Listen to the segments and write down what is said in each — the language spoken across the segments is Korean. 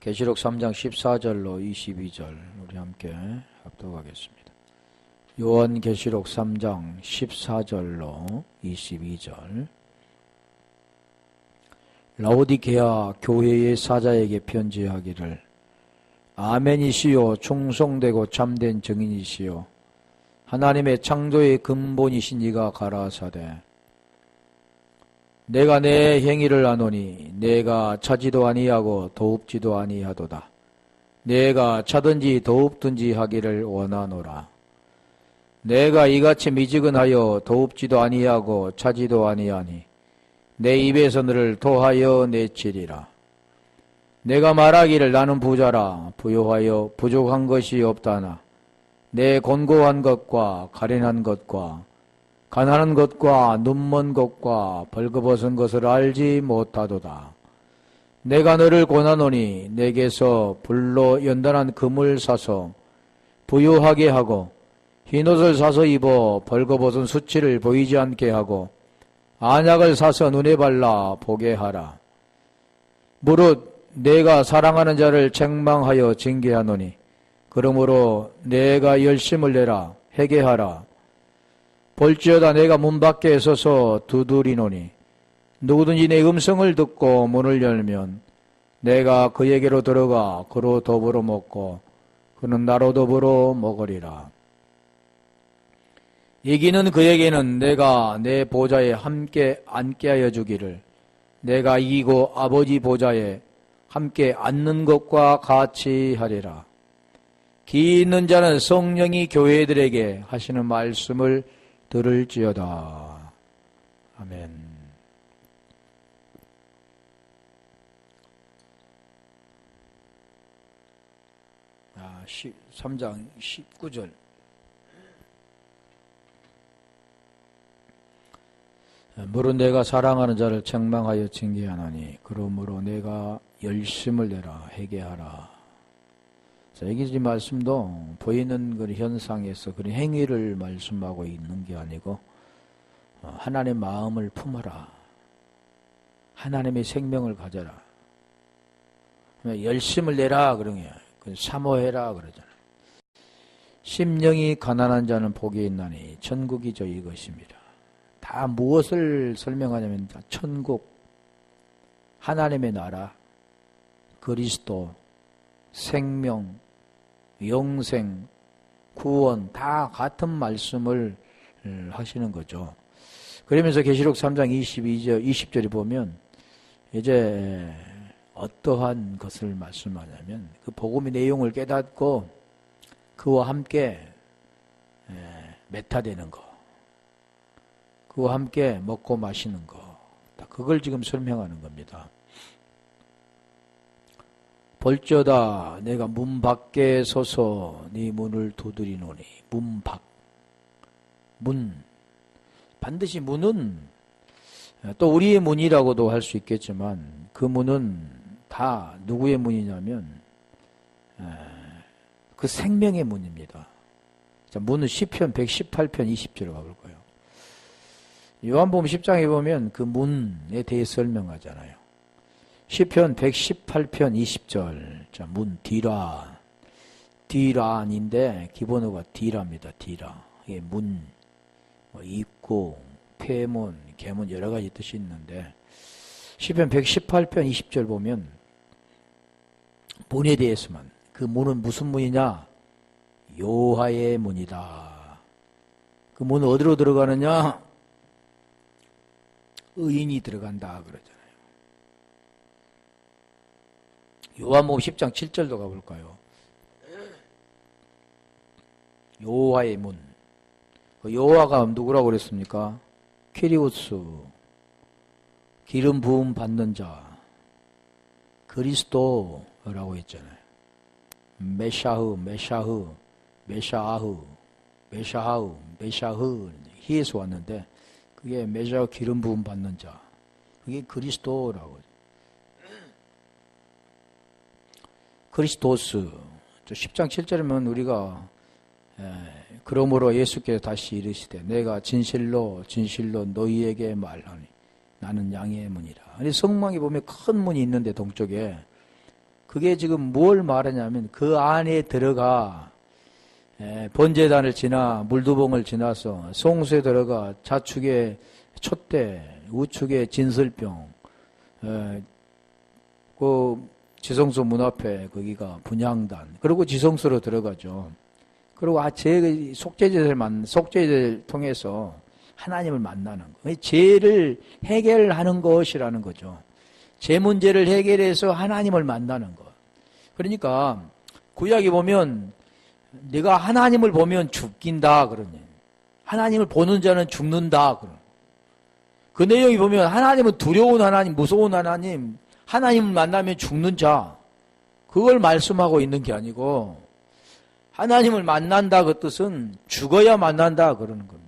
계시록 3장 14절로 22절 우리 함께 합독하겠습니다. 요한계시록 3장 14절로 22절. 라오디게아 교회의 사자에게 편지하기를 아멘이시요 충성되고 참된 증인이시요 하나님의 창조의 근본이신 이가 가라사대 내가 내 행위를 아노니 내가 차지도 아니하고 더웁지도 아니하도다. 내가 차든지 더웁든지 하기를 원하노라. 내가 이같이 미지근하여 더웁지도 아니하고 차지도 아니하니 내 입에서 너를 토하여 내치리라. 내가 말하기를 나는 부자라 부요하여 부족한 것이 없다나 내 곤고한 것과 가련한 것과 가난한 것과 눈먼 것과 벌거벗은 것을 알지 못하도다. 내가 너를 권하노니 내게서 불로 연단한 금을 사서 부유하게 하고 흰옷을 사서 입어 벌거벗은 수치를 보이지 않게 하고 안약을 사서 눈에 발라 보게 하라. 무릇 내가 사랑하는 자를 책망하여 징계하노니 그러므로 내가 열심을 내라 회개하라. 볼지어다 내가 문 밖에 서서 두드리노니 누구든지 내 음성을 듣고 문을 열면 내가 그에게로 들어가 그로 더불어 먹고 그는 나로 더불어 먹으리라. 이기는 그에게는 내가 내 보좌에 함께 앉게 하여 주기를 내가 이기고 아버지 보좌에 함께 앉는 것과 같이 하리라. 기 있는 자는 성령이 교회들에게 하시는 말씀을 들을지어다. 아멘. 3장 19절. 무릇 내가 사랑하는 자를 책망하여 징계하노니 그러므로 내가 열심을 내라 회개하라. 자, 여기 말씀도 보이는 그 현상에서 그런 행위를 말씀하고 있는 게 아니고 하나님의 마음을 품어라. 하나님의 생명을 가져라. 열심을 내라 그러냐. 사모해라 그러잖아요. 심령이 가난한 자는 복이 있나니 천국이 저희 것입니다. 다 무엇을 설명하냐면 천국, 하나님의 나라, 그리스도, 생명, 영생, 구원 다 같은 말씀을 하시는 거죠. 그러면서 계시록 3장 20절에 보면 이제 어떠한 것을 말씀하냐면 그 복음의 내용을 깨닫고 그와 함께 메타되는 거, 그와 함께 먹고 마시는 거, 그걸 지금 설명하는 겁니다. 볼지어다 내가 문 밖에 서서 네 문을 두드리노니 문 밖, 문, 반드시 문은 또 우리의 문이라고도 할 수 있겠지만 그 문은 다 누구의 문이냐면 그 생명의 문입니다. 자, 문은 시편 118편 20절로 가볼 거예요. 요한복음 10장에 보면 그 문에 대해 설명하잖아요. 시편 118편 20절. 자, 문, 디라. 디란인데 기본어가 디라입니다. 디라. 이게 문, 입구, 폐문, 계문 여러 가지 뜻이 있는데 시편 118편 20절 보면 문에 대해서만 그 문은 무슨 문이냐? 여호와의 문이다. 그 문은 어디로 들어가느냐? 의인이 들어간다 그러잖아요. 요한복음 10장 7절도 가볼까요? 여호와의 문. 여호와가 누구라고 그랬습니까? 키리오스, 기름 부음 받는 자, 그리스도라고 했잖아요. 메샤흐, 히에서 왔는데 그게 메샤흐 기름 부음 받는 자, 그게 그리스도라고. 그리스도스. 10장 7절이면 우리가 그러므로 예수께서 다시 이르시되 내가 진실로 너희에게 말하니 나는 양의 문이라. 성막에 보면 큰 문이 있는데 동쪽에 그게 지금 뭘 말하냐면 그 안에 들어가 번제단을 지나 물두봉을 지나서 송수에 들어가 좌측에 촛대, 우측에 진설병, 그 지성소 문 앞에 거기가 분향단, 그리고 지성소로 들어가죠. 그리고 제 속죄제를 통해서 하나님을 만나는 거. 죄를 해결하는 것이라는 거죠. 죄 문제를 해결해서 하나님을 만나는 것. 그러니까 구약에 보면 네가 하나님을 보면 죽긴다 그러니. 하나님을 보는 자는 죽는다 그러니. 그 내용이 보면 하나님은 두려운 하나님, 무서운 하나님, 하나님을 만나면 죽는 자, 그걸 말씀하고 있는 게 아니고 하나님을 만난다 그 뜻은 죽어야 만난다 그러는 겁니다.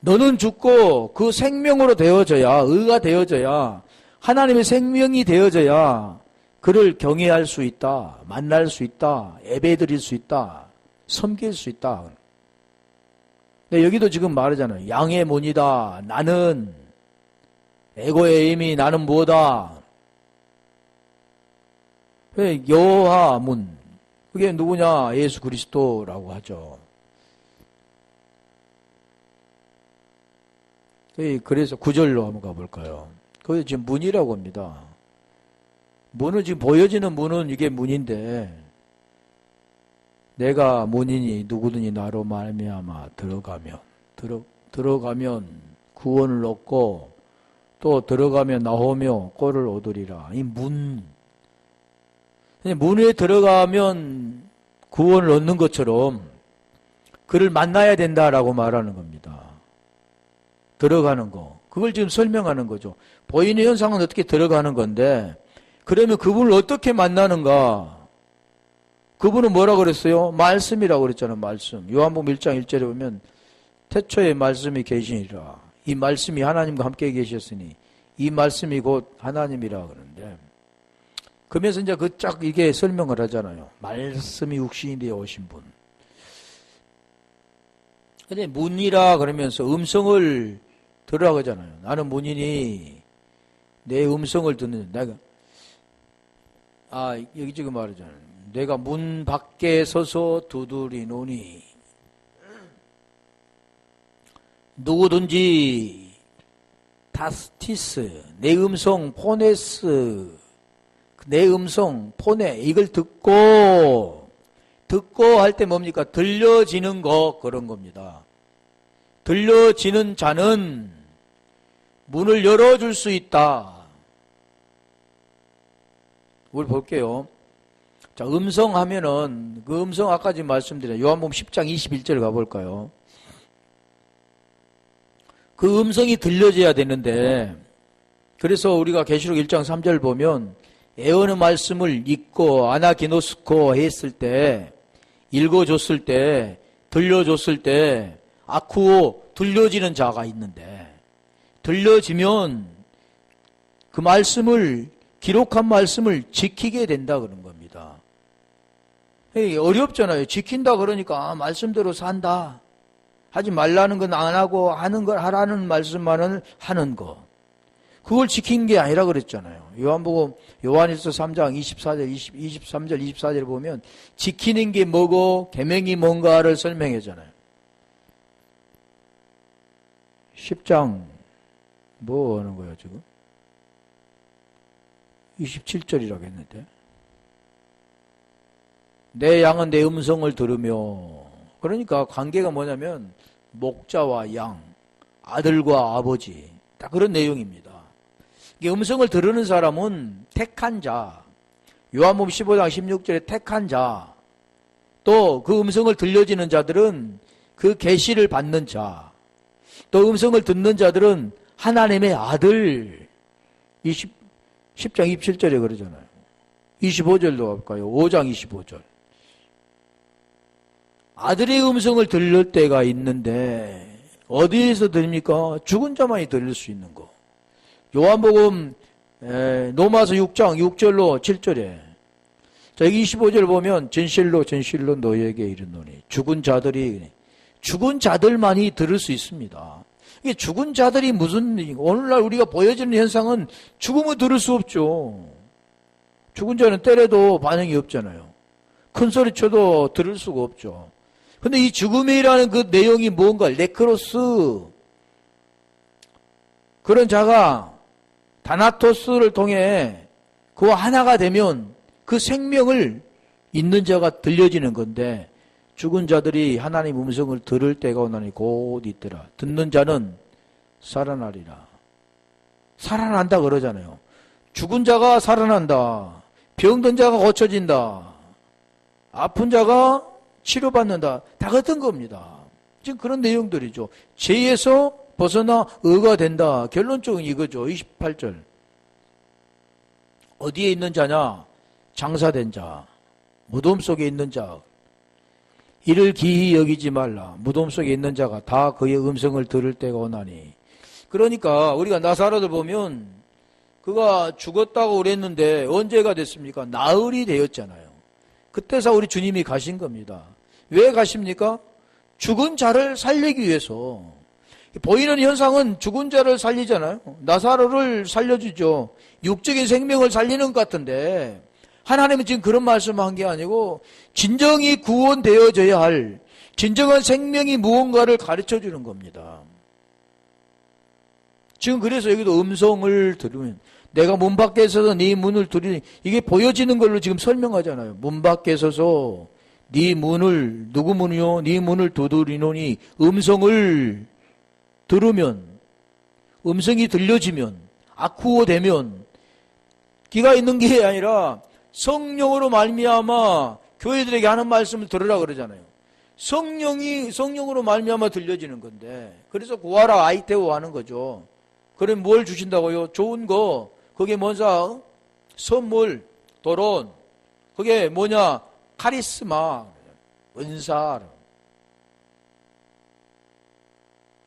너는 죽고 그 생명으로 되어져야, 의가 되어져야, 하나님의 생명이 되어져야 그를 경외할 수 있다, 만날 수 있다, 예배드릴 수 있다, 섬길 수 있다. 근데 여기도 지금 말하잖아요. 양의 문이다. 나는 에고의 힘이 나는 뭐다. 여호와 문. 그게 누구냐? 예수 그리스도라고 하죠. 그래서 9절로 한번 가볼까요? 그게 지금 문이라고 합니다. 문은 지금 보여지는 문은 이게 문인데 내가 문이니 누구든지 나로 말미암아 들어가면 구원을 얻고 또 들어가면 나오며 꼴을 얻으리라. 이 문. 문에 들어가면 구원을 얻는 것처럼 그를 만나야 된다라고 말하는 겁니다. 들어가는 거. 그걸 지금 설명하는 거죠. 보이는 현상은 어떻게 들어가는 건데 그러면 그분을 어떻게 만나는가? 그분은 뭐라고 그랬어요? 말씀이라고 그랬잖아요. 말씀. 요한복음 1장 1절에 보면 태초에 말씀이 계시니라. 이 말씀이 하나님과 함께 계셨으니 이 말씀이 곧 하나님이라 그러는데 그러면서 이제 그 쫙 이게 설명을 하잖아요. 말씀이 육신이 되어 오신 분. 근데 문이라 그러면서 음성을 들으라고 하잖아요. 나는 문이니 내 음성을 듣는 내가 여기 지금 말하잖아요. 내가 문 밖에 서서 두드리노니 누구든지 타스티스 내 음성 포네스 내 음성 포네 이걸 듣고 할 때 뭡니까? 들려지는 거 그런 겁니다. 들려지는 자는 문을 열어줄 수 있다. 우리 볼게요. 자, 음성 하면은 그 음성 아까 지금 말씀드린 요한복음 10장 21절 가볼까요? 그 음성이 들려져야 되는데 그래서 우리가 계시록 1장 3절 보면 애언의 말씀을 읽고 아나기노스코 했을 때 읽어줬을 때 들려줬을 때 아쿠오 들려지는 자가 있는데 들려지면 그 말씀을 기록한 말씀을 지키게 된다 그런 겁니다. 어렵잖아요. 지킨다 그러니까 말씀대로 산다. 하지 말라는 건 안 하고 하는 걸 하라는 말씀만은 하는 거. 그걸 지킨 게 아니라 그랬잖아요. 요한복음 요한일서 3장 23절 24절에 보면 지키는 게 뭐고 계명이 뭔가를 설명하잖아요. 10장 뭐 하는 거예요 지금? 27절이라고 했는데 내 양은 내 음성을 들으며 그러니까 관계가 뭐냐면 목자와 양, 아들과 아버지 딱 그런 내용입니다. 이게 음성을 들으는 사람은 택한 자, 요한복음 15장 16절에 택한 자, 또 그 음성을 들려지는 자들은 그 계시를 받는 자, 또 음성을 듣는 자들은 하나님의 아들 10장 27절에 그러잖아요. 25절도 볼까요? 5장 25절. 아들의 음성을 들을 때가 있는데 어디에서 들립니까? 죽은 자만이 들릴 수 있는 거. 요한복음 로마서 6장 6절로 7절에 자 여기 25절 보면 진실로 너희에게 이르노니 죽은 자들만이 들을 수 있습니다. 이게 죽은 자들이 무슨 오늘날 우리가 보여지는 현상은 죽으면 들을 수 없죠. 죽은 자는 때려도 반응이 없잖아요. 큰 소리 쳐도 들을 수가 없죠. 근데 이 죽음이라는 그 내용이 뭔가, 네크로스. 그런 자가 다나토스를 통해 그와 하나가 되면 그 생명을 있는 자가 들려지는 건데, 죽은 자들이 하나님 음성을 들을 때가 오나니 곧 있더라. 듣는 자는 살아나리라. 살아난다 그러잖아요. 죽은 자가 살아난다. 병든 자가 고쳐진다. 아픈 자가 치료받는다. 다 같은 겁니다. 지금 그런 내용들이죠. 죄에서 벗어나 의가 된다. 결론적은 이거죠. 28절. 어디에 있는 자냐? 장사된 자. 무덤 속에 있는 자. 이를 기히 여기지 말라. 무덤 속에 있는 자가 다 그의 음성을 들을 때가 오나니. 그러니까 우리가 나사로를 보면 그가 죽었다고 그랬는데 언제가 됐습니까? 나흘이 되었잖아요. 그때서 우리 주님이 가신 겁니다. 왜 가십니까? 죽은 자를 살리기 위해서. 보이는 현상은 죽은 자를 살리잖아요. 나사로를 살려주죠. 육적인 생명을 살리는 것 같은데 하나님은 지금 그런 말씀을 한 게 아니고 진정이 구원되어져야 할 진정한 생명이 무언가를 가르쳐 주는 겁니다. 지금 그래서 여기도 음성을 들으면 내가 문 밖에 서서 네 문을 두드리니 이게 보여지는 걸로 지금 설명하잖아요. 문 밖에 서서 네 문을 누구 문이요? 네 문을 두드리노니 음성을 들으면 음성이 들려지면 아쿠어 되면 귀가 있는 게 아니라 성령으로 말미암아 교회들에게 하는 말씀을 들으라 그러잖아요. 성령으로 말미암아 들려지는 건데 그래서 구하라 아이테오 하는 거죠. 그럼 뭘 주신다고요? 좋은 거. 그게 뭐냐? 선물, 도론. 그게 뭐냐? 카리스마, 은사.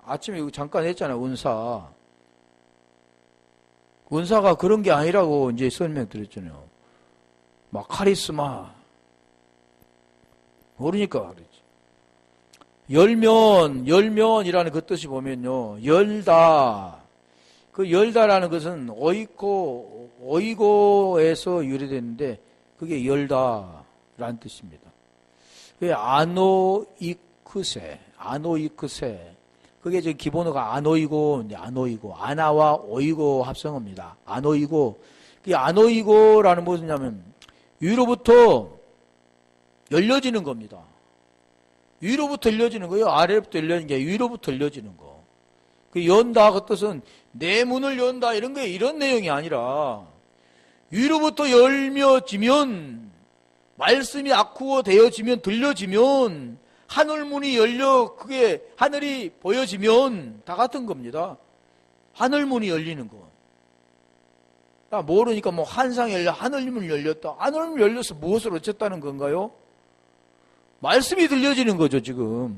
아침에 이거 잠깐 했잖아요. 은사. 은사가 그런 게 아니라고 이제 설명드렸잖아요. 막 카리스마. 모르니까 그랬지. 열면이라는 그 뜻이 보면요. 열다. 그 열다라는 것은 오이고에서 유래됐는데 그게 열다라는 뜻입니다. 그게 아노이크세. 그게 지금 기본어가 아노이고, 아나와 오이고 합성어입니다. 아노이고. 그 아노이고라는 무엇이냐면 위로부터 열려지는 겁니다. 위로부터 열려지는 거예요. 아래로부터 열려지는 게 위로부터 열려지는 거. 그 연다 그 뜻은 내 문을 연다 이런 게 이런 내용이 아니라 위로부터 열려지면 말씀이 아쿠어 되어지면 들려지면 하늘문이 열려 그게 하늘이 보여지면 다 같은 겁니다. 하늘문이 열리는 거. 모르니까 뭐 한상이 열려 하늘문이 열렸다. 하늘문이 열려서 무엇을 어쨌다는 건가요? 말씀이 들려지는 거죠 지금.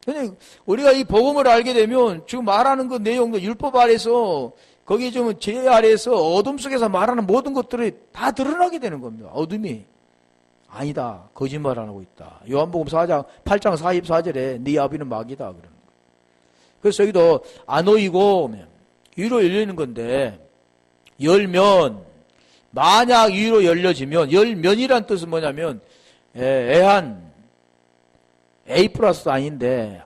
그냥 우리가 이 복음을 알게 되면 지금 말하는 그 내용도 율법 아래서 거기 좀 죄 아래에서 어둠 속에서 말하는 모든 것들이 다 드러나게 되는 겁니다. 어둠이 아니다. 거짓말하고 있다. 요한복음 8장 44절에 네 아비는 마귀다 그러는 거예요. 그래서 여기도 아노이고 위로 열리는 건데 열면 만약 위로 열려지면 열면이란 뜻은 뭐냐면 애한 A 플러스 아닌데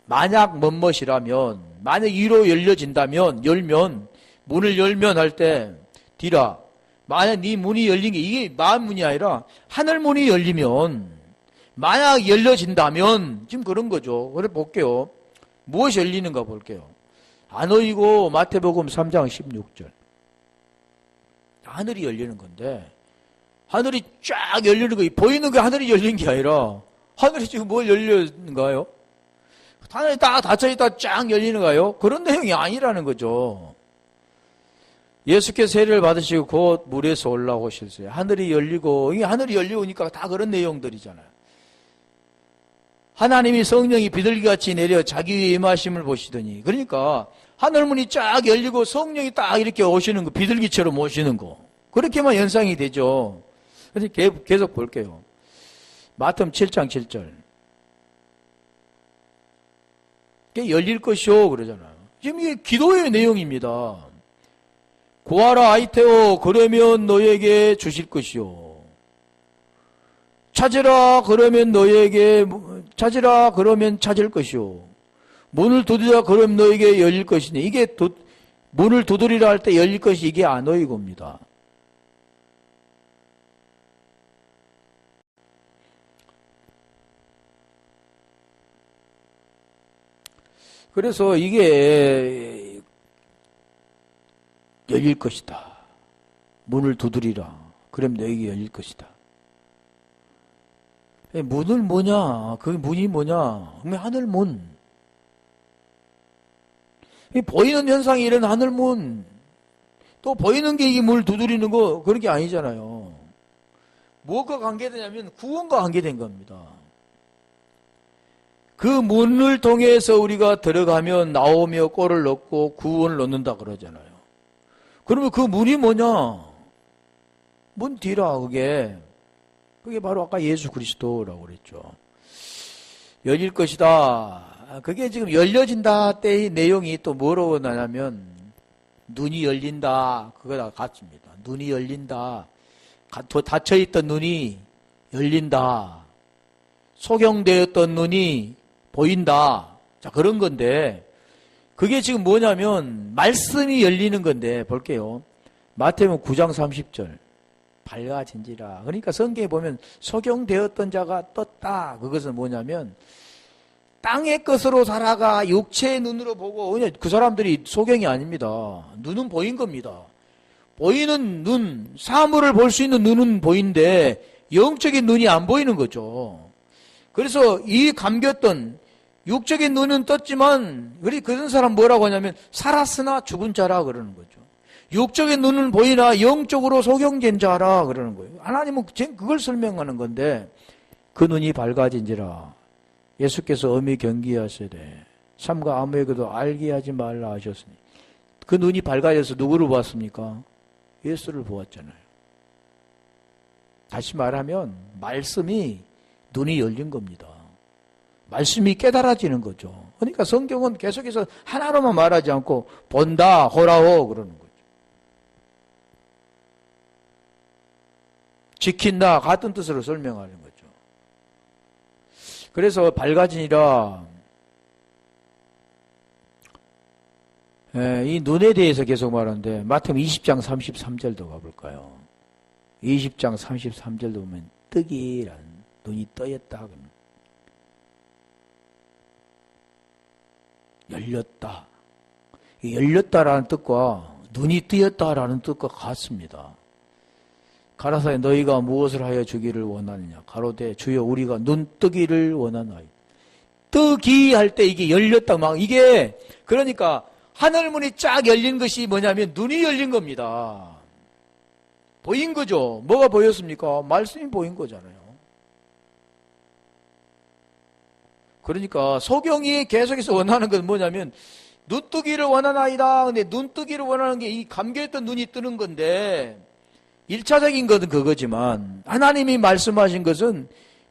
만약 뭐뭇이라면 만약 위로 열려진다면 열면 문을 열면 할 때 뒤라 만약 네 문이 열린 게 이게 마음문이 아니라 하늘문이 열리면 만약 열려진다면 지금 그런 거죠. 그래 볼게요. 무엇이 열리는가 볼게요. 아노이고 마태복음 3장 16절 하늘이 열리는 건데 하늘이 쫙 열리는 거 보이는 게 하늘이 열린 게 아니라 하늘이 지금 뭘 열리는가요? 하늘이 딱 닫혀있다 쫙 열리는가요? 그런 내용이 아니라는 거죠. 예수께서 세례를 받으시고 곧 물에서 올라오셨어요. 하늘이 열리고 이게 하늘이 열리니까 다 그런 내용들이잖아요. 하나님이 성령이 비둘기같이 내려 자기 위에 임하심을 보시더니 그러니까 하늘문이 쫙 열리고 성령이 딱 이렇게 오시는 거 비둘기처럼 오시는 거 그렇게만 연상이 되죠. 그래서 계속 볼게요. 마태복음 7장 7절 이게 열릴 것이요 그러잖아요. 지금 이게 기도의 내용입니다. 구하라 아이테오 그러면 너에게 주실 것이요. 찾으라 그러면 찾으라 그러면 찾을 것이요. 문을 두드리라 그러면 너에게 열릴 것이니 이게 문을 두드리라 할 때 열릴 것이 이게 아노이고입니다. 그래서 이게 열릴 것이다. 문을 두드리라. 그럼 너에게 열릴 것이다. 문을 뭐냐? 그 문이 뭐냐? 하늘문. 보이는 현상이 이런 하늘문. 또 보이는 게 이 문을 두드리는 거 그런 게 아니잖아요. 무엇과 관계되냐면 구원과 관계된 겁니다. 그 문을 통해서 우리가 들어가면 나오며 꼴을 넣고 구원을 넣는다 그러잖아요. 그러면 그 문이 뭐냐? 문 뒤라 그게 바로 아까 예수 그리스도라고 그랬죠. 열릴 것이다. 그게 지금 열려진다 때의 내용이 또 뭐로 나냐면 눈이 열린다. 그거랑 같습니다. 눈이 열린다. 닫혀있던 눈이 열린다. 소경되었던 눈이 보인다. 자, 그런 건데, 그게 지금 뭐냐면, 말씀이 열리는 건데, 볼게요. 마태복음 9장 30절. 밝아진지라. 그러니까 성경에 보면, 소경되었던 자가 떴다. 그것은 뭐냐면, 땅의 것으로 살아가 육체의 눈으로 보고, 그 사람들이 소경이 아닙니다. 눈은 보인 겁니다. 보이는 눈, 사물을 볼 수 있는 눈은 보이는데, 영적인 눈이 안 보이는 거죠. 그래서 이 감겼던 육적인 눈은 떴지만 그런 사람 뭐라고 하냐면 살았으나 죽은 자라 그러는 거죠. 육적인 눈은 보이나 영적으로 소경된 자라 그러는 거예요. 하나님은 그걸 설명하는 건데 그 눈이 밝아진지라. 예수께서 엄히 경계하시되 삼가 아무에게도 알게 하지 말라 하셨으니 그 눈이 밝아져서 누구를 보았습니까? 예수를 보았잖아요. 다시 말하면 말씀이 눈이 열린 겁니다. 말씀이 깨달아지는 거죠. 그러니까 성경은 계속해서 하나로만 말하지 않고 본다, 호라오 그러는 거죠. 지킨다 같은 뜻으로 설명하는 거죠. 그래서 밝아지니라 이 눈에 대해서 계속 말하는데 마태복음 20장 33절도 가볼까요? 20장 33절도 보면 뜨기라는 눈이 떠였다 하거든요. 열렸다. 열렸다라는 뜻과 눈이 뜨였다라는 뜻과 같습니다. 가라사대 너희가 무엇을 하여 주기를 원하느냐? 가로되 주여 우리가 눈 뜨기를 원하나이다. 뜨기 할 때 이게 열렸다 막 이게 그러니까 하늘문이 쫙 열린 것이 뭐냐면 눈이 열린 겁니다. 보인 거죠. 뭐가 보였습니까? 말씀이 보인 거잖아요. 그러니까 소경이 계속해서 원하는 건 뭐냐면 눈뜨기를 원하나이다. 근데 눈뜨기를 원하는 게 이 감겨있던 눈이 뜨는 건데 1차적인 것은 그거지만 하나님이 말씀하신 것은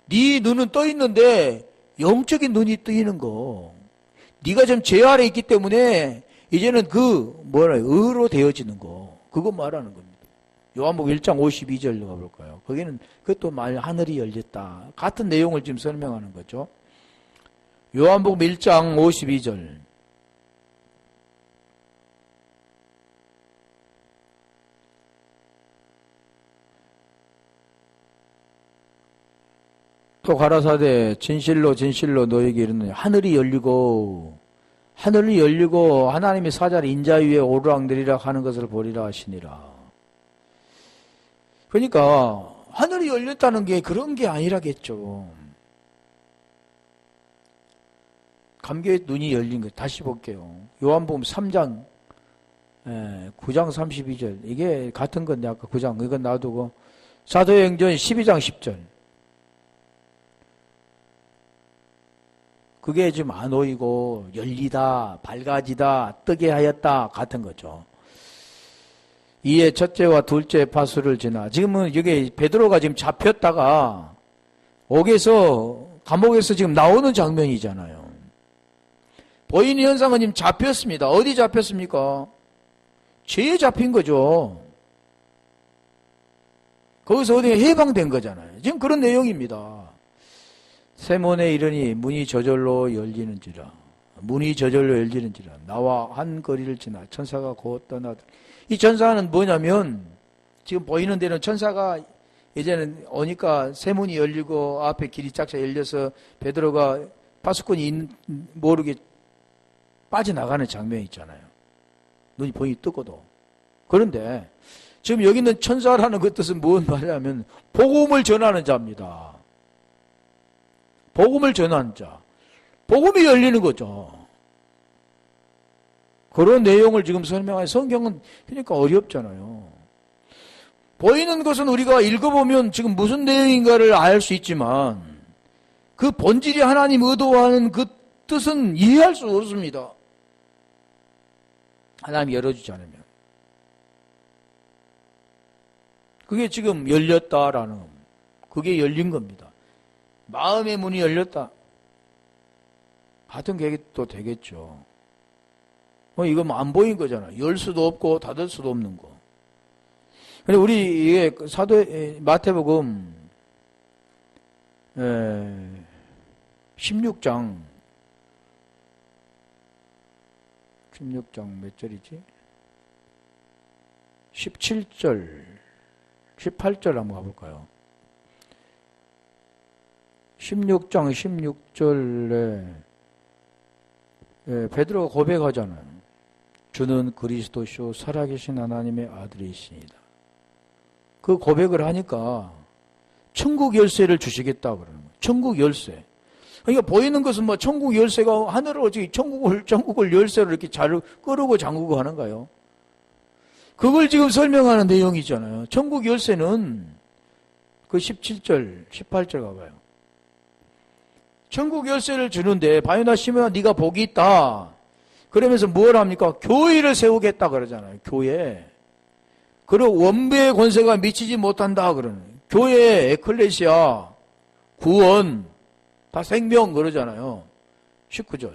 네 눈은 떠 있는데 영적인 눈이 뜨이는 거. 네가 지금 죄 아래 있기 때문에 이제는 의로 되어지는 거. 그거 말하는 겁니다. 요한복음 1장 52절로 가볼까요? 거기는 그것도 하늘이 열렸다. 같은 내용을 지금 설명하는 거죠. 요한복음 1장 52절. 또 가라사대 진실로 진실로 너에게 이르노니 하늘이 열리고 하나님의 사자를 인자 위에 오르락내리락 하는 것을 보리라 하시니라. 그러니까 하늘이 열렸다는 게 그런 게 아니라겠죠. 감개의 눈이 열린 것. 다시 볼게요. 요한복음 3장 9장 32절. 이게 같은 건데 아까 9장 이건 놔두고 사도행전 12장 10절. 그게 지금 안 오이고 열리다, 밝아지다, 뜨게 하였다 같은 거죠. 이에 첫째와 둘째 파수를 지나 지금은 이게 베드로가 지금 잡혔다가 감옥에서 지금 나오는 장면이잖아요. 보이는 현상은 지금 잡혔습니다. 어디 잡혔습니까? 죄에 잡힌 거죠. 거기서 어디 해방된 거잖아요. 지금 그런 내용입니다. 세몬에 이르니 문이 저절로 열리는지라. 문이 저절로 열리는지라. 나와 한 거리를 지나 천사가 곧 떠나더니. 이 천사는 뭐냐면 지금 보이는 데는 천사가 이제는 오니까 세문이 열리고 앞에 길이 짝짝 열려서 베드로가 파수꾼이 모르게 빠져나가는 장면이 있잖아요. 눈이 번이 뜨고도. 그런데 지금 여기 있는 천사라는 그 뜻은 무슨 말이냐면 복음을 전하는 자입니다. 복음을 전하는 자. 복음이 열리는 거죠. 그런 내용을 지금 설명하는 성경은 그러니까 어렵잖아요. 보이는 것은 우리가 읽어보면 지금 무슨 내용인가를 알 수 있지만 그 본질이 하나님 의도하는 그 뜻은 이해할 수 없습니다. 하나님이 열어주지 않으면. 그게 지금 열렸다라는, 그게 열린 겁니다. 마음의 문이 열렸다. 하여튼 그게 또 되겠죠. 이거 안 보인 거잖아. 열 수도 없고 닫을 수도 없는 거. 근데 우리 이게 마태복음 16장 몇 절이지? 17절, 18절 한번 가볼까요? 16장 16절에 베드로가 고백하잖아요. 주는 그리스도시요 살아계신 하나님의 아들이시니다. 그 고백을 하니까 천국 열쇠를 주시겠다 그러는 거예요. 천국 열쇠. 그러니까 보이는 것은 뭐 천국 열쇠가 하늘을 어떻게 천국을 열쇠로 이렇게 잘 끄르고 잠그고 하는가요? 그걸 지금 설명하는 내용이잖아요. 천국 열쇠는 그 17절, 18절 가봐요. 천국 열쇠를 주는데 바요나 시몬아 네가 복이 있다. 그러면서 뭘 합니까? 교회를 세우겠다 그러잖아요. 교회. 그리고 원부의 권세가 미치지 못한다 그러는 교회, 에클레시아, 구원, 다 생명 그러잖아요. 19절.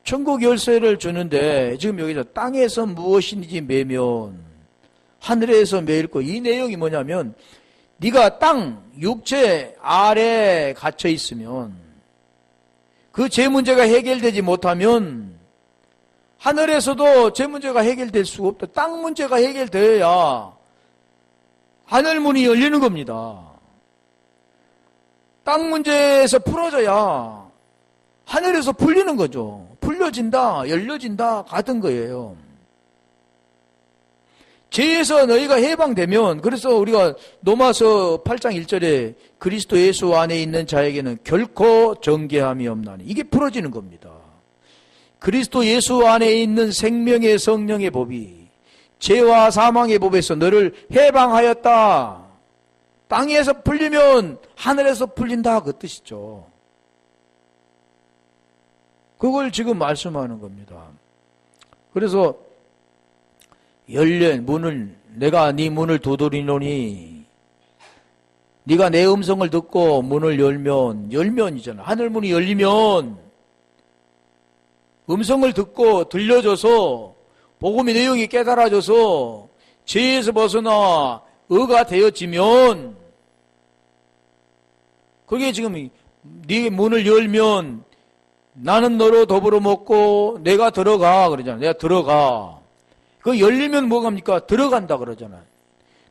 천국 열쇠를 주는데 지금 여기서 땅에서 무엇인지 매면 하늘에서 매일 거. 이 내용이 뭐냐면 네가 땅, 육체 아래에 갇혀 있으면 그 죄 문제가 해결되지 못하면 하늘에서도 죄 문제가 해결될 수가 없다. 땅 문제가 해결되어야 하늘 문이 열리는 겁니다. 땅 문제에서 풀어져야 하늘에서 풀리는 거죠. 풀려진다, 열려진다 같은 거예요. 죄에서 너희가 해방되면, 그래서 우리가 로마서 8장 1절에 그리스도 예수 안에 있는 자에게는 결코 정죄함이 없나니, 이게 풀어지는 겁니다. 그리스도 예수 안에 있는 생명의 성령의 법이 죄와 사망의 법에서 너를 해방하였다. 땅에서 풀리면 하늘에서 풀린다 그 뜻이죠. 그걸 지금 말씀하는 겁니다. 그래서 열린 문을, 내가 네 문을 두드리노니 네가 내 음성을 듣고 문을 열면이잖아. 하늘문이 열리면 음성을 듣고 들려줘서 복음의 내용이 깨달아져서 죄에서 벗어나 의가 되어지면, 그게 지금 네 문을 열면 나는 너로 더불어 먹고 내가 들어가 그러잖아. 내가 들어가. 그 열리면 뭐갑니까? 들어간다 그러잖아요.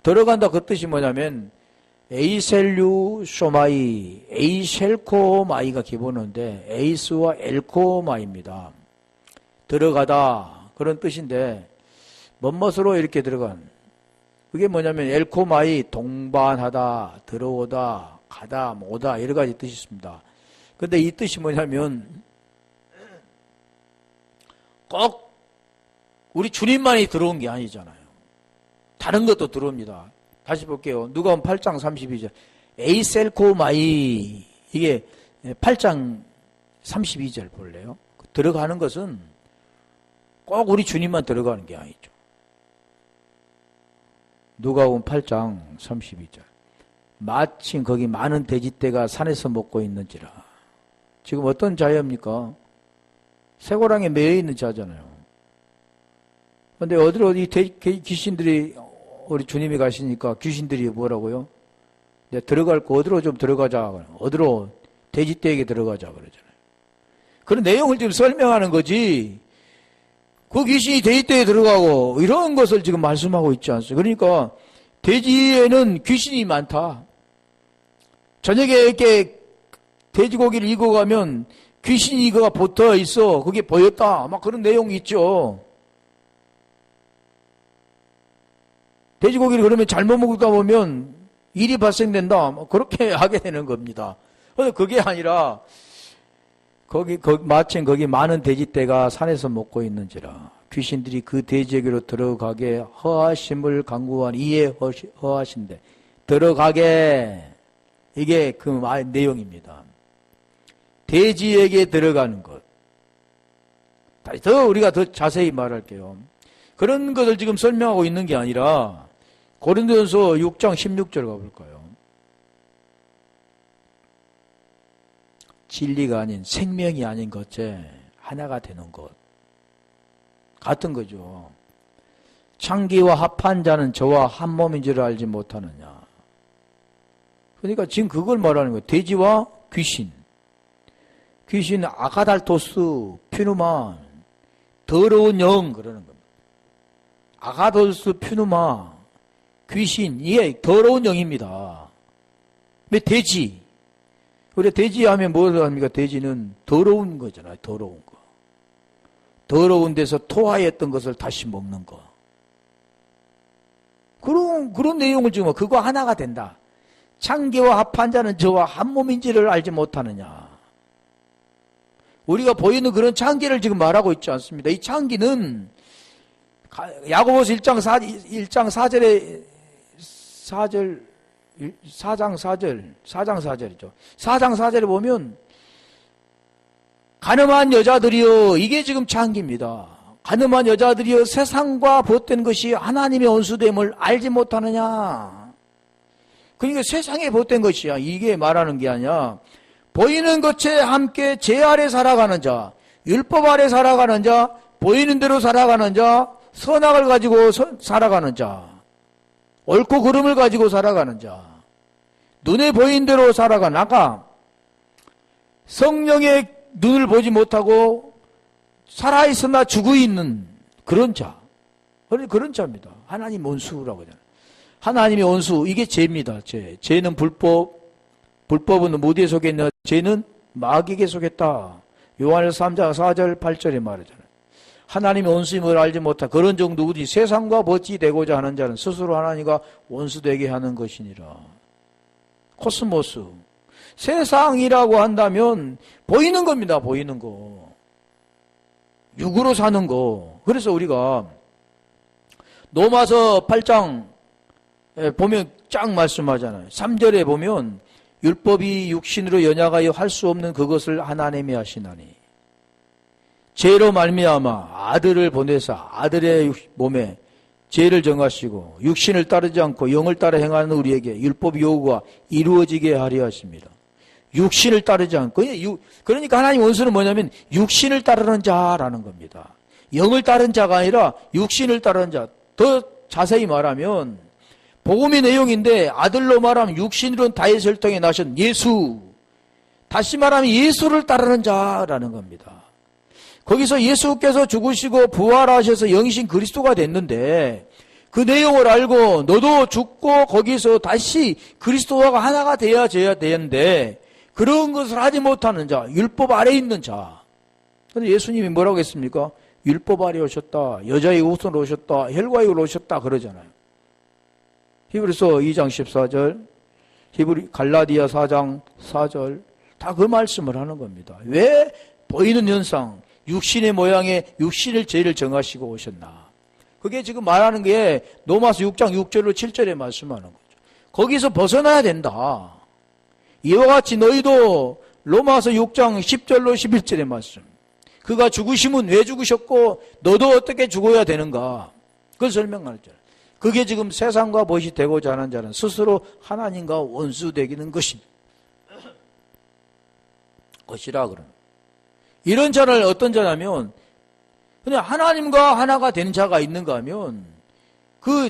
들어간다 그 뜻이 뭐냐면 에이셀류 소마이, 에이셀코마이가 기본어인데 에이스와 엘코마입니다. 들어가다 그런 뜻인데 멋멋으로 이렇게 들어간, 그게 뭐냐면 엘코마이, 동반하다, 들어오다, 가다, 오다 여러 가지 뜻이 있습니다. 근데 이 뜻이 뭐냐면 꼭 우리 주님만이 들어온 게 아니잖아요. 다른 것도 들어옵니다. 다시 볼게요. 누가복음 8장 32절. 에이셀코마이, 이게 8장 32절 볼래요? 들어가는 것은 꼭 우리 주님만 들어가는 게 아니죠. 누가복음 8장 32절. 마침 거기 많은 돼지떼가 산에서 먹고 있는지라. 지금 어떤 자입니까? 쇠고랑에 매여 있는 자잖아요. 근데 어디로 귀신들이, 우리 주님이 가시니까 귀신들이 뭐라고요? 들어갈 거 어디로 좀 들어가자. 어디로? 돼지떼에게 들어가자. 그러잖아요. 그런 내용을 지금 설명하는 거지. 그 귀신이 돼지떼에 들어가고 이런 것을 지금 말씀하고 있지 않습니까? 그러니까 돼지에는 귀신이 많다. 저녁에 이렇게 돼지고기를 익어가면 귀신이 이거가 붙어 있어. 그게 보였다. 막 그런 내용이 있죠. 돼지고기를 그러면 잘못 먹다 보면 일이 발생된다. 그렇게 하게 되는 겁니다. 그런데 그게 아니라 마침 거기 많은 돼지떼가 산에서 먹고 있는지라 귀신들이 그 돼지에게로 들어가게 허하심을 강구한 이에 허하신데 들어가게 이게 그 내용입니다. 돼지에게 들어가는 것. 더 우리가 더 자세히 말할게요. 그런 것을 지금 설명하고 있는 게 아니라 고린도전서 6장 16절 가볼까요? 진리가 아닌 생명이 아닌 것에 하나가 되는 것. 같은 거죠. 창기와 합한 자는 저와 한 몸인 줄 알지 못하느냐. 그러니까 지금 그걸 말하는 거예요. 돼지와 귀신. 귀신은 아가달토스, 퓨누마, 더러운 영 그러는 겁니다. 아가달토스, 퓨누마, 귀신, 이게 더러운 영입니다. 왜 돼지? 우리 돼지 하면 뭘 합니까? 돼지는 더러운 거잖아요. 더러운 거. 더러운 데서 토하였던 것을 다시 먹는 거. 그런 내용을 지금 그거 하나가 된다. 창기와 합한 자는 저와 한 몸인지를 알지 못하느냐. 우리가 보이는 그런 창기를 지금 말하고 있지 않습니다. 이 창기는 야고보서 1장 4절에 4장 4절이죠. 4장 4절에 보면 가늠한 여자들이여 이게 지금 창기입니다. 가늠한 여자들이여 세상과 벗된 것이 하나님의 온수됨을 알지 못하느냐. 그러니까 세상에 벗된 것이야. 이게 말하는 게 아니야. 보이는 것에 함께 제 아래 살아가는 자, 율법 아래 살아가는 자, 보이는 대로 살아가는 자, 선악을 가지고 살아가는 자, 옳고 그름을 가지고 살아가는 자, 눈에 보이는 대로 살아가는 아까 성령의 눈을 보지 못하고 살아있으나 죽어 있는 그런 자, 그런 자입니다. 하나님 온수라고 하잖아요. 하나님의 온수, 이게 죄입니다. 죄는 불법은 무디에 속했냐? 죄는 마귀에게 속했다. 요한일서 3장 4절 8절에 말하잖아요. 하나님의 온수임을 알지 못한 그런 정도우지 세상과 벗지 되고자 하는 자는 스스로 하나님과 원수되게 하는 것이니라. 코스모스. 세상이라고 한다면 보이는 겁니다. 보이는 거. 육으로 사는 거. 그래서 우리가 로마서 8장 보면 쫙 말씀하잖아요. 3절에 보면 율법이 육신으로 연약하여 할 수 없는 그것을 하나님이 하시나니 죄로 말미암아 아들을 보내사 아들의 몸에 죄를 정하시고 육신을 따르지 않고 영을 따라 행하는 우리에게 율법 요구가 이루어지게 하려 하십니다. 육신을 따르지 않고 그러니까 하나님 원수는 뭐냐면 육신을 따르는 자라는 겁니다. 영을 따르는 자가 아니라 육신을 따르는 자. 더 자세히 말하면 복음의 내용인데 아들로 말하면 육신으로는 다윗의 혈통에 나신 예수. 다시 말하면 예수를 따르는 자라는 겁니다. 거기서 예수께서 죽으시고 부활하셔서 영이신 그리스도가 됐는데 그 내용을 알고 너도 죽고 거기서 다시 그리스도와 하나가 되어야 되는데 그런 것을 하지 못하는 자, 율법 아래에 있는 자. 그런데 예수님이 뭐라고 했습니까? 율법 아래에 오셨다. 여자의 우선으로 오셨다. 혈과의 으로 오셨다. 그러잖아요. 히브리서 2장 14절, 갈라디아 4장 4절 다 그 말씀을 하는 겁니다. 왜 보이는 현상, 육신의 모양에 육신을 죄를 정하시고 오셨나. 그게 지금 말하는 게 로마서 6장 6절로 7절에 말씀하는 거죠. 거기서 벗어나야 된다. 이와 같이 너희도 로마서 6장 10절로 11절의 말씀. 그가 죽으심은 왜 죽으셨고 너도 어떻게 죽어야 되는가. 그걸 설명하죠. 그게 지금 세상과 벗이 되고자 하는 자는 스스로 하나님과 원수되기는 것이라 그러는. 이런 자를 어떤 자냐면 근데 하나님과 하나가 되는 자가 있는가 하면 그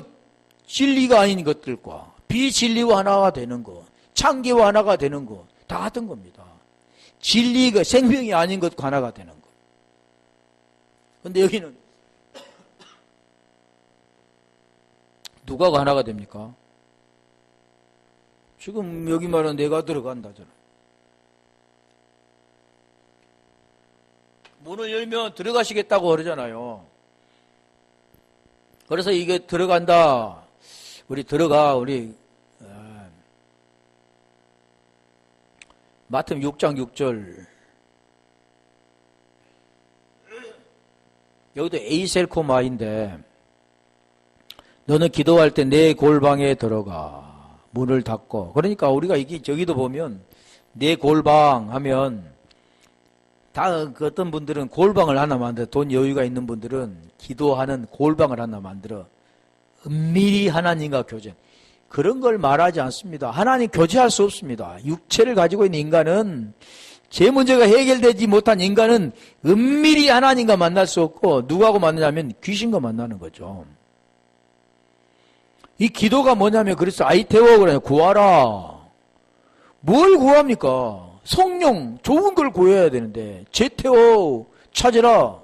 진리가 아닌 것들과 비진리와 하나가 되는 것, 창기와 하나가 되는 것, 다 같은 겁니다. 진리가 생명이 아닌 것과 하나가 되는 것. 근데 여기는 누가 하나가 됩니까? 지금 여기 말은 내가 들어간다잖아. 문을 열면 들어가시겠다고 그러잖아요. 그래서 이게 들어간다. 우리 들어가. 우리 마태복음 6장 6절. 여기도 에이셀코마인데 너는 기도할 때 내 골방에 들어가 문을 닫고. 그러니까 우리가 이게 저기도 보면 내 골방 하면 다 그 어떤 분들은 골방을 하나 만들어. 돈 여유가 있는 분들은 기도하는 골방을 하나 만들어. 은밀히 하나님과 교제. 그런 걸 말하지 않습니다. 하나님 교제할 수 없습니다. 육체를 가지고 있는 인간은, 제 문제가 해결되지 못한 인간은 은밀히 하나님과 만날 수 없고, 누구하고 만나냐면 귀신과 만나는 거죠. 이 기도가 뭐냐면, 그래서 아이테오 그래요. 구하라. 뭘 구합니까? 성령, 좋은 걸 구해야 되는데, 제테오 찾으라.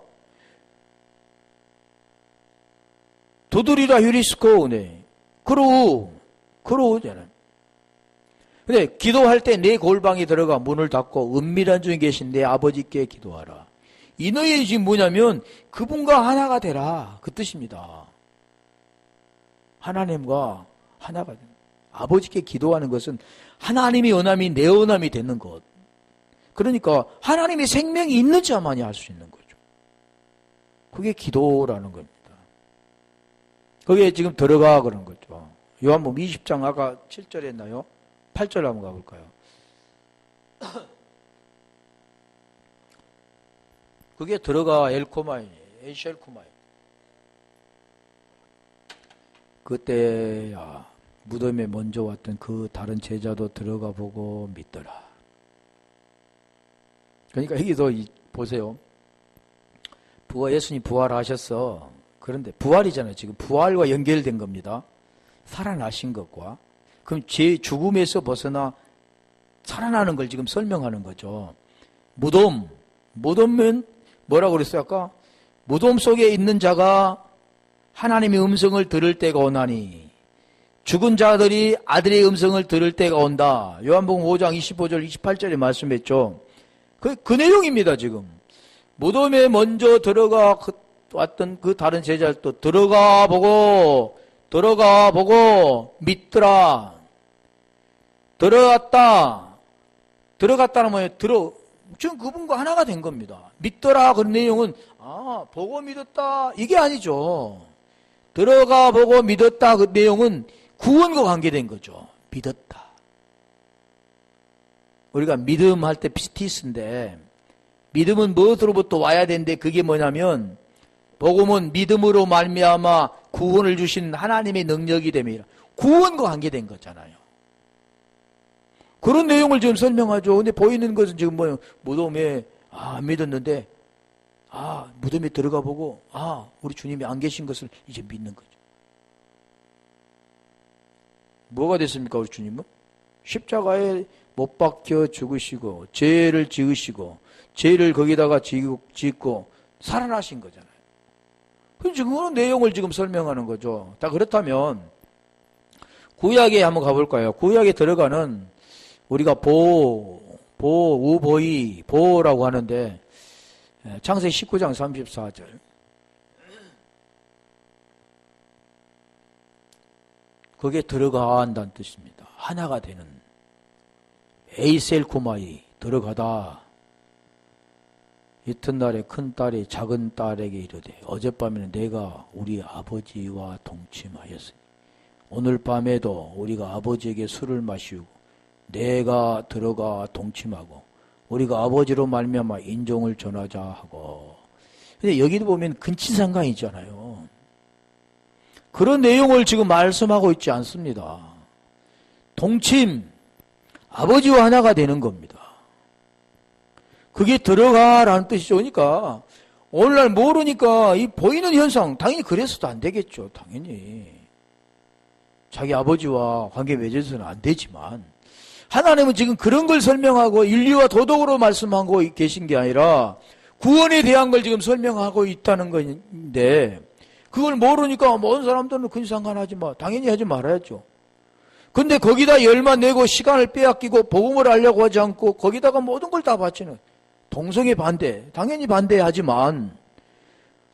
도드리라 휴리스코. 네. 그러잖아요. 근데 기도할 때 내 골방에 들어가 문을 닫고 은밀한 중에 계신 내 아버지께 기도하라. 이 너희 지금 뭐냐면 그분과 하나가 되라. 그 뜻입니다. 하나님과 하나가 되는. 아버지께 기도하는 것은 하나님이 원함이 내 원함이 되는 것. 그러니까 하나님의 생명이 있는 자만이 할 수 있는 거죠. 그게 기도라는 겁니다. 거기에 지금 들어가 그런 거죠. 요한복음 20장 아까 7절에 했나요? 8절 한번 가볼까요? 그게 들어가 엘코마이, 에이셀코마이. 그때야 무덤에 먼저 왔던 그 다른 제자도 들어가 보고 믿더라. 그러니까 여기도 보세요. 예수님 부활하셨어. 그런데 부활이잖아요. 지금 부활과 연결된 겁니다. 살아나신 것과. 그럼 제 죽음에서 벗어나 살아나는 걸 지금 설명하는 거죠. 무덤은 뭐라고 그랬어요 아까? 무덤 속에 있는 자가 하나님의 음성을 들을 때가 오나니 죽은 자들이 아들의 음성을 들을 때가 온다. 요한복음 5장 25절 28절에 말씀했죠. 그 내용입니다. 지금 무덤에 먼저 들어가 왔던 그 다른 제자들도 들어가 보고 믿더라. 들어갔다는 뭐예요? 지금 그분과 하나가 된 겁니다. 믿더라. 그 내용은 보고 믿었다 이게 아니죠. 들어가 보고 믿었다 그 내용은 구원과 관계된 거죠. 믿었다. 우리가 믿음 할 때 피스티스인데 믿음은 무엇으로부터 와야 되는데 그게 뭐냐면 복음은 믿음으로 말미암아 구원을 주신 하나님의 능력이 됨이라. 구원과 관계된 거잖아요. 그런 내용을 지금 설명하죠. 근데 보이는 것은 지금 뭐예요? 무덤에 믿었는데 무덤에 들어가 보고 우리 주님이 안 계신 것을 이제 믿는 거죠. 뭐가 됐습니까? 우리 주님은 십자가에 못 박혀 죽으시고 죄를 지으시고 죄를 거기다가 짓고 살아나신 거잖아요. 그럼 지금 그런 내용을 지금 설명하는 거죠. 다 그렇다면 구약에 한번 가볼까요? 구약에 들어가는 우리가 보라고 하는데 창세기 19장 34절 그게 들어간다는 뜻입니다. 하나가 되는 에이셀코마이 들어가다. 이튿날에 큰딸이 작은 딸에게 이르되 어젯밤에는 내가 우리 아버지와 동침하였으니 오늘 밤에도 우리가 아버지에게 술을 마시고 내가 들어가 동침하고 우리가 아버지로 말미암아 인종을 전하자 하고. 근데 여기도 보면 근친상간이 있잖아요. 그런 내용을 지금 말씀하고 있지 않습니다. 동침, 아버지와 하나가 되는 겁니다. 그게 들어가라는 뜻이죠. 그러니까 오늘날 모르니까 이 보이는 현상, 당연히 그래서도 안 되겠죠. 당연히. 자기 아버지와 관계 맺어서는 안 되지만, 하나님은 지금 그런 걸 설명하고 인류와 도덕으로 말씀하고 계신 게 아니라 구원에 대한 걸 지금 설명하고 있다는 건데, 그걸 모르니까 모든 사람들은 그건 상관하지 마. 당연히 하지 말아야죠. 근데 거기다 열만 내고 시간을 빼앗기고 복음을 하려고 하지 않고 거기다가 모든 걸 다 바치는 동성애 반대, 당연히 반대하지만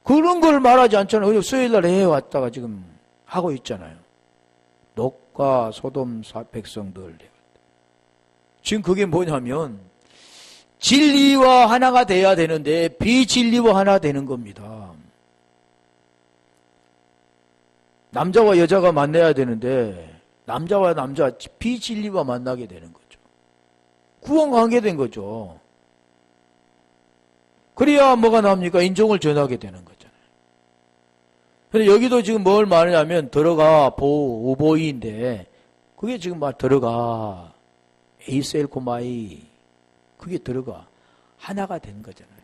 그런 걸 말하지 않잖아요. 수요일날 해왔다가 지금 하고 있잖아요. 롯과 소돔 백성들. 지금 그게 뭐냐면 진리와 하나가 돼야 되는데 비진리와 하나 되는 겁니다. 남자와 여자가 만나야 되는데 남자와 남자 비진리와 만나게 되는 거죠. 구원하게 된 거죠. 그래야 뭐가 납니까? 인종을 전하게 되는 거잖아요. 근데 여기도 지금 뭘 말하냐면 들어가 우보이인데 그게 지금 막 들어가 에이셀코마이 그게 들어가 하나가 된 거잖아요.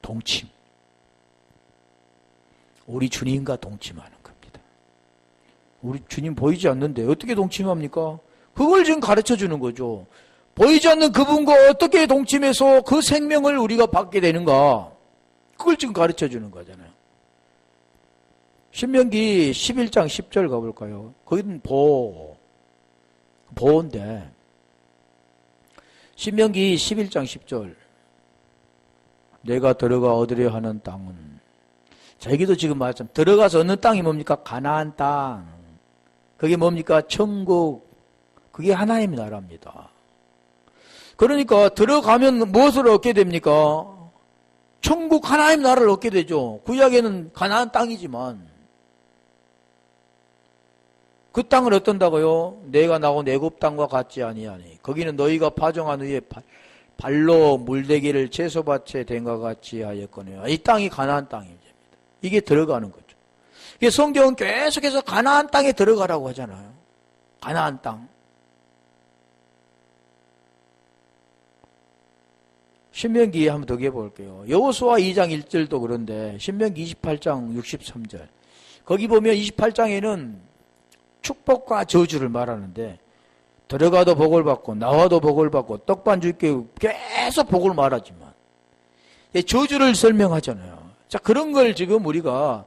동침. 우리 주님과 동침하는 겁니다. 우리 주님 보이지 않는데 어떻게 동침합니까? 그걸 지금 가르쳐 주는 거죠. 보이지 않는 그분과 어떻게 동침해서 그 생명을 우리가 받게 되는가? 그걸 지금 가르쳐 주는 거잖아요. 신명기 11장 10절 가볼까요? 거기는 보호인데 신명기 11장 10절 내가 들어가 얻으려 하는 땅은 자 여기도 지금 말씀 들어가서 얻는 땅이 뭡니까? 가나안 땅. 그게 뭡니까? 천국. 그게 하나님의 나라입니다. 그러니까 들어가면 무엇을 얻게 됩니까? 천국 하나님 나라를 얻게 되죠. 구약에는 가나안 땅이지만 그 땅을 어떤다고요? 내가 나온 애굽 땅과 같지 아니하니 거기는 너희가 파종한 후에 발로 물대기를 채소밭에 된 것 같이 하였거니와 이 땅이 가나안 땅입니다. 이게 들어가는 거죠. 이게 성경은 계속해서 가나안 땅에 들어가라고 하잖아요. 가나안 땅. 신명기 한번 더 해볼게요. 여호수아 2장 1절도 그런데 신명기 28장 63절 거기 보면 28장에는 축복과 저주를 말하는데 들어가도 복을 받고 나와도 복을 받고 떡반 줄게 계속 복을 말하지만 저주를 설명하잖아요. 자 그런 걸 지금 우리가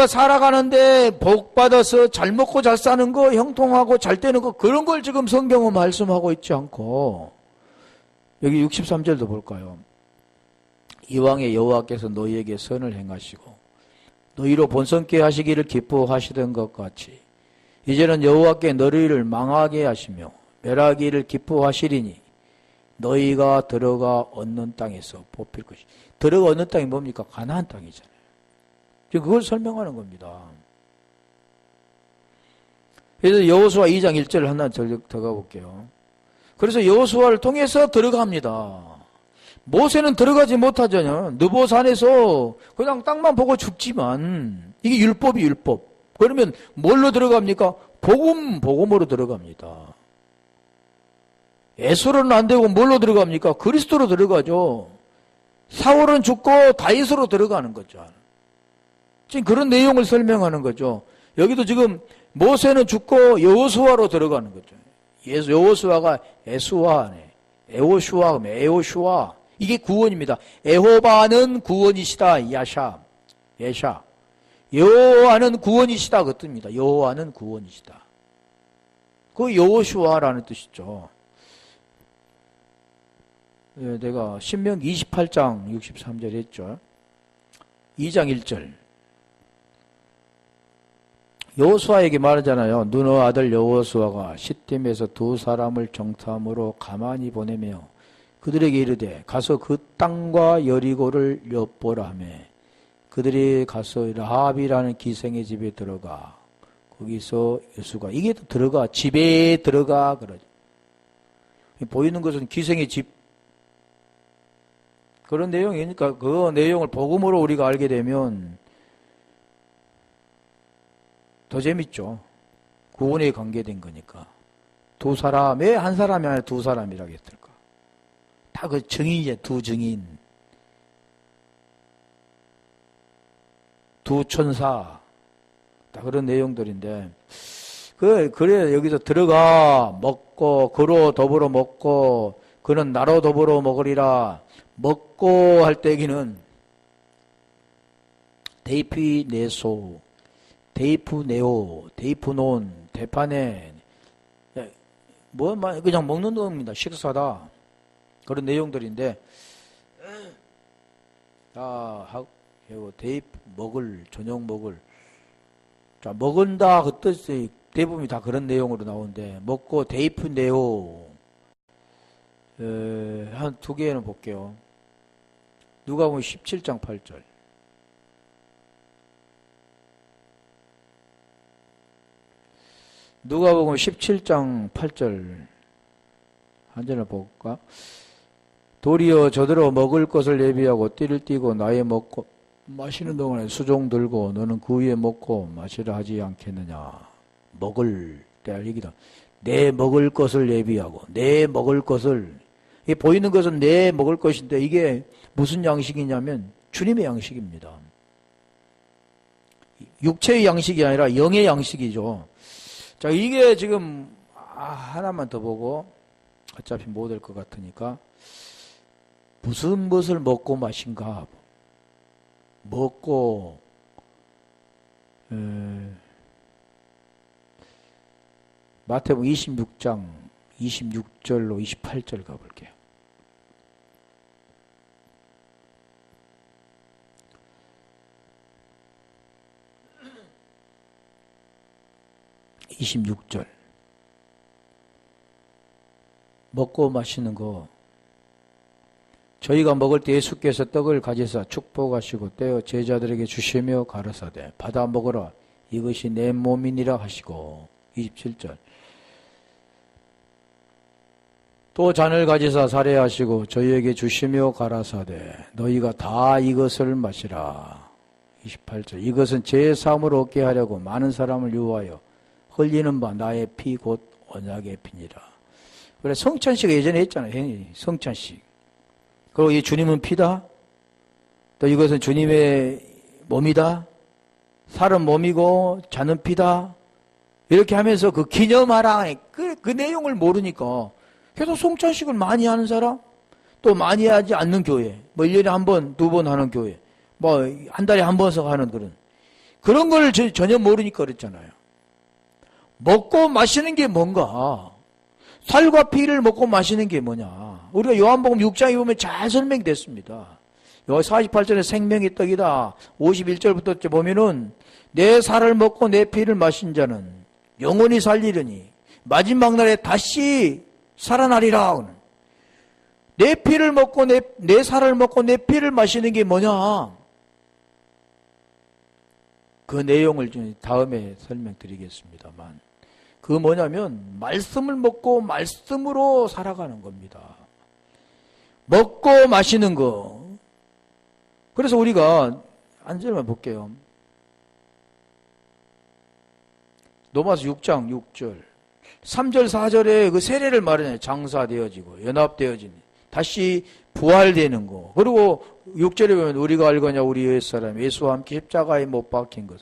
살아가는데 복 받아서 잘 먹고 잘 사는 거 형통하고 잘 되는 거 그런 걸 지금 성경은 말씀하고 있지 않고 여기 63절도 볼까요? 이왕의 여호와께서 너희에게 선을 행하시고 너희로 본성케 하시기를 기뻐하시던 것 같이 이제는 여호와께 너희를 망하게 하시며 멸하기를 기뻐하시리니 너희가 들어가 얻는 땅에서 뽑힐 것이 들어가 얻는 땅이 뭡니까? 가나안 땅이잖아요. 지금 그걸 설명하는 겁니다. 그래서 여호수아 2장 1절을 하나 더 가볼게요. 그래서 여호수아를 통해서 들어갑니다. 모세는 들어가지 못하잖아요. 느보산에서 그냥 땅만 보고 죽지만 이게 율법이 율법. 그러면 뭘로 들어갑니까? 복음으로 들어갑니다. 에스로는 안 되고 뭘로 들어갑니까? 그리스도로 들어가죠. 사울은 죽고 다윗으로 들어가는 거죠. 지금 그런 내용을 설명하는 거죠. 여기도 지금 모세는 죽고 여호수아로 들어가는 거죠. 여호수아가 에수아네. 에호슈아. 이게 구원입니다. 에호바는 구원이시다. 예샤. 여호와는 구원이시다. 그 뜻입니다. 여호와는 구원이시다. 그 여호슈아라는 뜻이죠. 내가 신명기 28장 63절 했죠. 2장 1절. 여호수아에게 말하잖아요. 눈의 아들 여호수아가 시딤에서 두 사람을 정탐으로 가만히 보내며 그들에게 이르되 가서 그 땅과 여리고를 엿보라 하며 그들이 가서 라합이라는 기생의 집에 들어가 거기서 여수가 이게 들어가 집에 들어가 그러죠. 보이는 것은 기생의 집 그런 내용이니까 그 내용을 복음으로 우리가 알게 되면 더 재밌죠. 구원에 관계된 거니까. 두 사람, 왜 한 사람이 아니라 두 사람이라고 했을까? 다 그 증인이죠. 두 증인. 두 천사. 다 그런 내용들인데, 그래, 여기서 들어가, 먹고, 그로 더불어 먹고, 그는 나로 더불어 먹으리라. 먹고 할 때기는, 데이피네소, 데이프네오, 데이프논, 데파네, 그냥 먹는 겁니다. 식사다. 그런 내용들인데, 먹을, 저녁 먹을. 자, 먹은다, 그 뜻이 대부분이 다 그런 내용으로 나오는데, 먹고 데이프네오, 한 두 개는 볼게요. 누가복음 17장 8절. 누가복음 17장 8절 한 절을 볼까? 도리어 저더러 먹을 것을 예비하고 띠를 띠고 나의 먹고 마시는 동안에 수종 들고 너는 그 위에 먹고 마시라 하지 않겠느냐. 먹을 때 얘기다. 내 먹을 것을 예비하고 내 먹을 것을, 이 보이는 것은 내 먹을 것인데 이게 무슨 양식이냐면 주님의 양식입니다. 육체의 양식이 아니라 영의 양식이죠. 자, 이게 지금 하나만 더 보고 어차피 못 될 것 같으니까 무슨 것을 먹고 마신가. 먹고 마태복음 26장 26절로 28절 가볼게요. (26절) 먹고 마시는 거, 저희가 먹을 때 예수께서 떡을 가지사 축복하시고 떼어 제자들에게 주시며 가라사대 받아 먹으라 이것이 내 몸이니라 하시고. 27절 또 잔을 가지사 살해하시고 저희에게 주시며 가라사대 너희가 다 이것을 마시라. 28절 이것은 제 삶을 얻게 하려고 많은 사람을 유하여 흘리는 바 나의 피 곧 언약의 피니라. 그래, 성찬식 예전에 했잖아요. 성찬식. 그리고 이 주님은 피다. 또 이것은 주님의 몸이다. 살은 몸이고 잔은 피다. 이렇게 하면서 그 기념하라. 그 내용을 모르니까 계속 성찬식을 많이 하는 사람, 또 많이 하지 않는 교회, 뭐 1년에 한 번, 두 번 하는 교회, 뭐 한 달에 한 번씩 하는 그런 걸 전혀 모르니까 그랬잖아요. 먹고 마시는 게 뭔가, 살과 피를 먹고 마시는 게 뭐냐. 우리가 요한복음 6장에 보면 잘 설명됐습니다. 여기 48절에 생명의 떡이다. 51절부터 보면은 내 살을 먹고 내 피를 마신 자는 영원히 살리려니 마지막 날에 다시 살아나리라. 내 피를 먹고 내 살을 먹고 내 피를 마시는 게 뭐냐. 그 내용을 좀 다음에 설명드리겠습니다만, 그 뭐냐면 말씀을 먹고 말씀으로 살아가는 겁니다. 먹고 마시는 거. 그래서 우리가 한 절만 볼게요. 로마서 6장 6절 3절 4절에 그 세례를 말하잖아요. 장사되어지고 연합되어지는, 다시 부활되는 거. 그리고 6절에 보면 우리가 알거냐 우리 옛사람 예수와 함께 십자가에 못 박힌 것,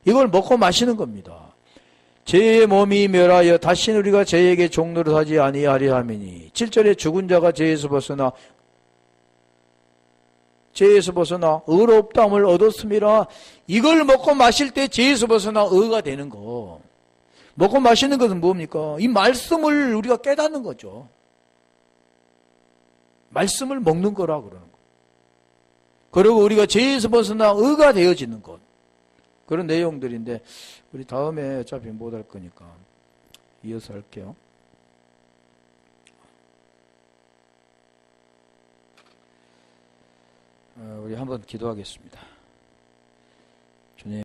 이걸 먹고 마시는 겁니다. 죄의 몸이 멸하여 다시는 우리가 죄에게 종노릇 하지 아니하리 하미니. 7절에 죽은 자가 죄에서 벗어나 의롭다함을 얻었음이라. 이걸 먹고 마실 때 죄에서 벗어나 의가 되는 거. 먹고 마시는 것은 뭡니까? 이 말씀을 우리가 깨닫는 거죠. 말씀을 먹는 거라 그러는 거. 그리고 우리가 죄에서 벗어나 의가 되어지는 것. 그런 내용들인데 우리 다음에 어차피 못 할 거니까 이어서 할게요. 우리 한번 기도하겠습니다. 주님.